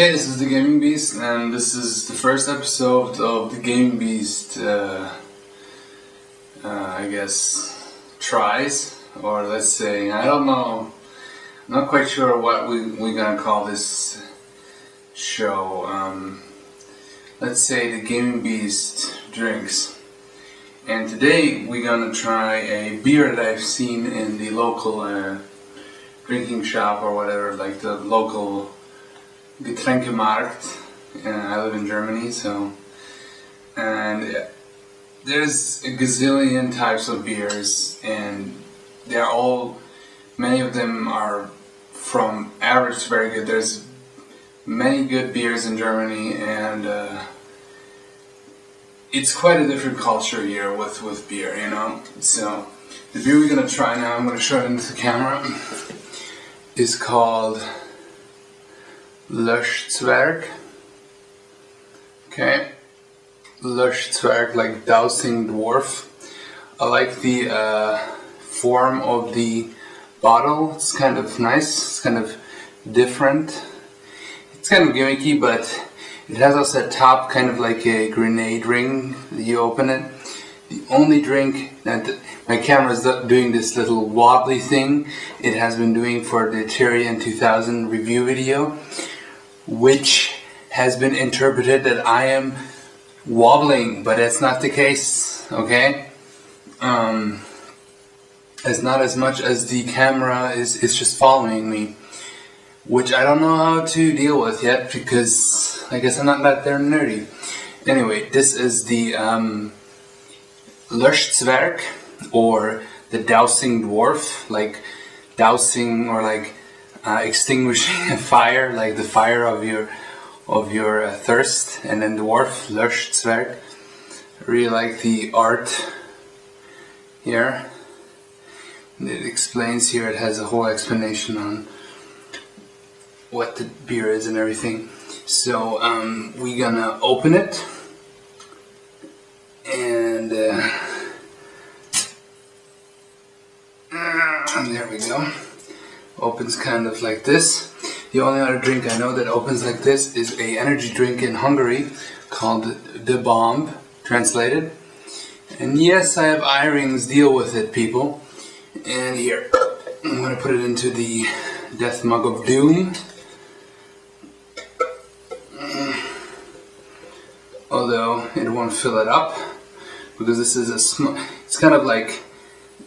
Okay, this is the Gaming Beast, and this is the first episode of the Gaming Beast, I guess, tries, or let's say, I don't know, I'm not quite sure what we're gonna call this show. Let's say the Gaming Beast drinks. And today we're gonna try a beer that I've seen in the local drinking shop or whatever, like the local Getränkemarkt. I live in Germany, so, and there's a gazillion types of beers, and they're all, many of them are from average to very good. There's many good beers in Germany, and it's quite a different culture here with beer, you know. So the beer we're gonna try now, I'm gonna show it into the camera, is called Löschzwerg. Okay, Löschzwerg, like dousing dwarf. I like the form of the bottle. It's kind of nice. It's kind of different. It's kind of gimmicky, but it has also at top kind of like a grenade ring. You open it. The only drink that my camera is doing this little wobbly thing, it has been doing for the Tyrion 2000 review video, which has been interpreted that I am wobbling, but that's not the case, okay? It's not as much as the camera is just following me, which I don't know how to deal with yet, because I guess I'm not that nerdy. Anyway, this is the Löschzwerg, or the dousing dwarf, like dousing or like extinguishing a fire, like the fire of your thirst, and then dwarf, Löschzwerg. I really like the art here. It explains here, it has a whole explanation on what the beer is and everything. So we're gonna open it, and there we go. Opens kind of like this. The only other drink I know that opens like this is a energy drink in Hungary called the Bomb, translated. And yes, I have eye rings, deal with it, people. And here, I'm going to put it into the Death Mug of Doom. Although it won't fill it up, because this is a small, it's kind of like,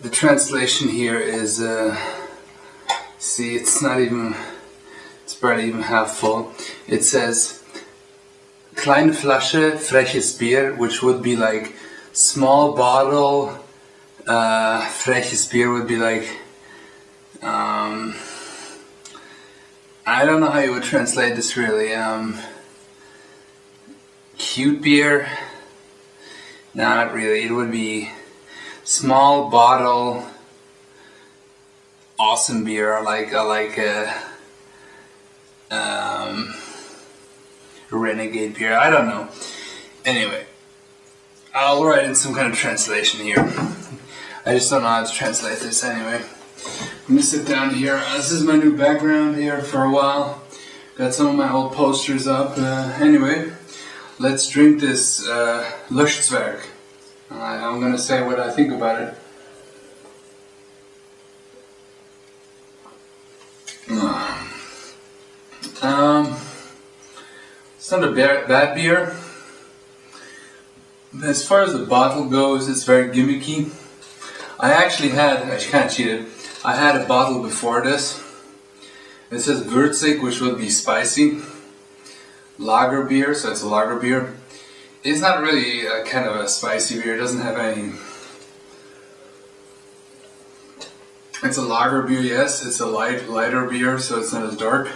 the translation here is, see, it's not even, it's barely even half full. It says, kleine Flasche, freches Bier, which would be like, small bottle, freches Bier would be like, I don't know how you would translate this really, cute beer? No, not really. It would be small bottle, awesome beer, like a renegade beer. I don't know. Anyway, I'll write in some kind of translation here. I just don't know how to translate this anyway. I'm gonna sit down here. This is my new background here for a while. Got some of my old posters up. Anyway, let's drink this Löschzwerg. I'm gonna say what I think about it. It's not a bad beer. As far as the bottle goes, it's very gimmicky. I kind of cheated. I had a bottle before this. It says würzig, which would be spicy. Lager beer, so it's a lager beer. It's not really a kind of a spicy beer. It doesn't have any. It's a lager beer, yes. It's a lighter beer, so it's not as dark.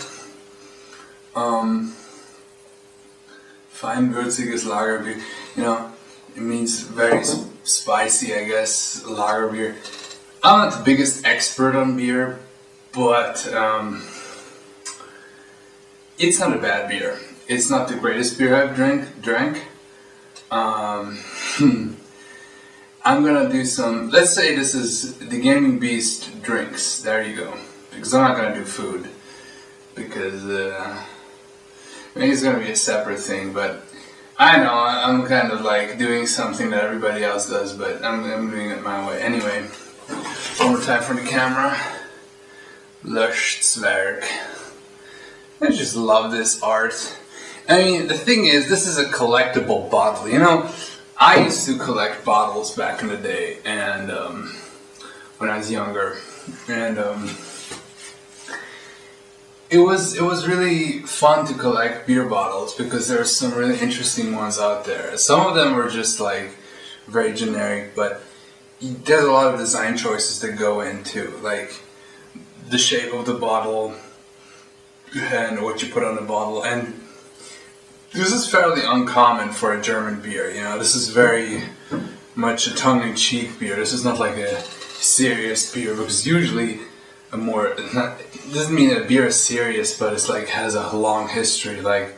Fine würzig is lager beer. You know, it means very spicy, I guess. Lager beer. I'm not the biggest expert on beer, but it's not a bad beer. It's not the greatest beer I've drank. I'm gonna do some, let's say this is the Gaming Beast drinks, there you go, because I'm not gonna do food, because Maybe it's gonna be a separate thing, but I know I'm kind of like doing something that everybody else does, but I'm doing it my way. Anyway, one more time for the camera. Löschzwerg. I just love this art. I mean, the thing is, this is a collectible bottle. You know, I used to collect bottles back in the day, and when I was younger, and it was really fun to collect beer bottles because there are some really interesting ones out there. Some of them were just like very generic, but there's a lot of design choices that go into like the shape of the bottle and what you put on the bottle. And this is fairly uncommon for a German beer. You know, this is very much a tongue-in-cheek beer. This is not like a serious beer, because usually a more, it doesn't mean that beer is serious, but it's like has a long history. Like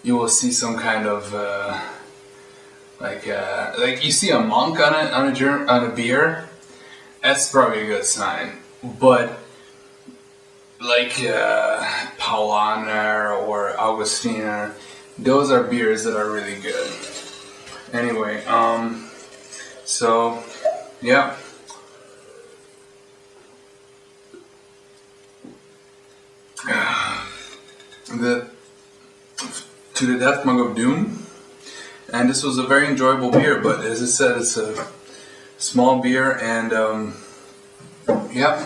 you will see some kind of like you see a monk on a beer. That's probably a good sign. But like Paulaner or Augustiner, those are beers that are really good. Anyway, so yeah. To the Death Mug of Doom, and this was a very enjoyable beer. But as I said, it's a small beer, and yeah,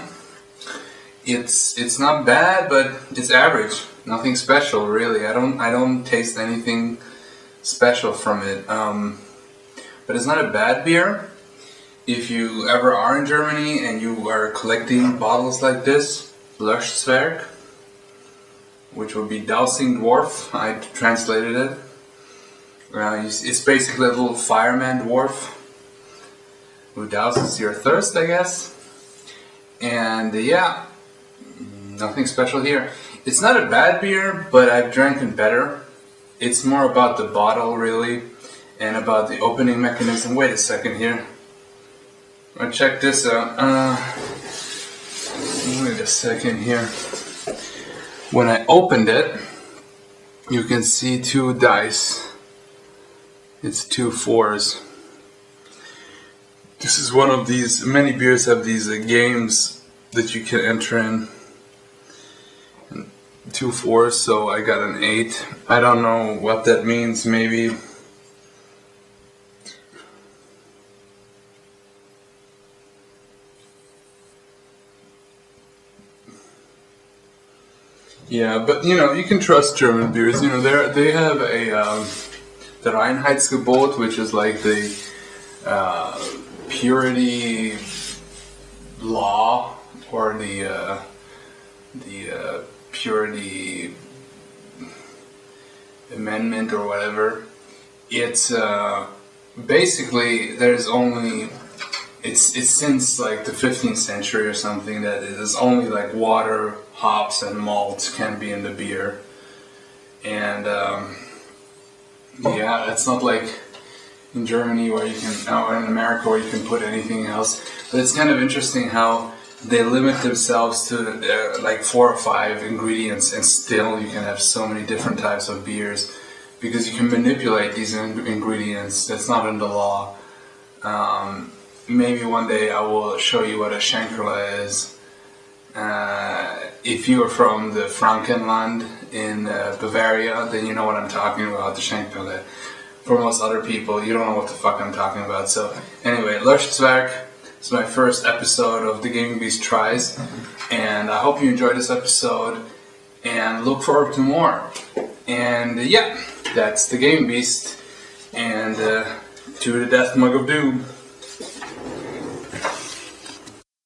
it's not bad, but it's average. Nothing special, really. I don't taste anything special from it. But it's not a bad beer. If you ever are in Germany and you are collecting bottles like this, Löschzwerg, which would be Dousing Dwarf, I translated it. It's basically a little fireman dwarf who douses your thirst, I guess. And yeah, nothing special here. It's not a bad beer, but I've drank it better. It's more about the bottle, really, and about the opening mechanism. Wait a second here. I'll check this out. Wait a second here. When I opened it, you can see 2 dice. It's 2 4s. This is one of these, many beers have these games that you can enter in. 2 4s, so I got an 8. I don't know what that means, maybe. Yeah, but you know, you can trust German beers. You know, they have a the Reinheitsgebot, which is like the purity law, or the purity amendment, or whatever. It's basically there's only it's since like the 15th century or something that it is only like water, hops, and malt can be in the beer. And yeah, it's not like in Germany where you can, or in America where you can put anything else. But it's kind of interesting how they limit themselves to like 4 or 5 ingredients, and still you can have so many different types of beers because you can manipulate these ingredients. That's not in the law. Maybe one day I will show you what a Schenkerla is. If you are from the Frankenland in Bavaria, then you know what I'm talking about, the Schenkerla. For most other people, you don't know what the fuck I'm talking about. So anyway, Löschzwerg is my first episode of the Gaming Beast Tries, and I hope you enjoyed this episode, and look forward to more. And yeah, that's the Gaming Beast, and to the Death Mug of Doom.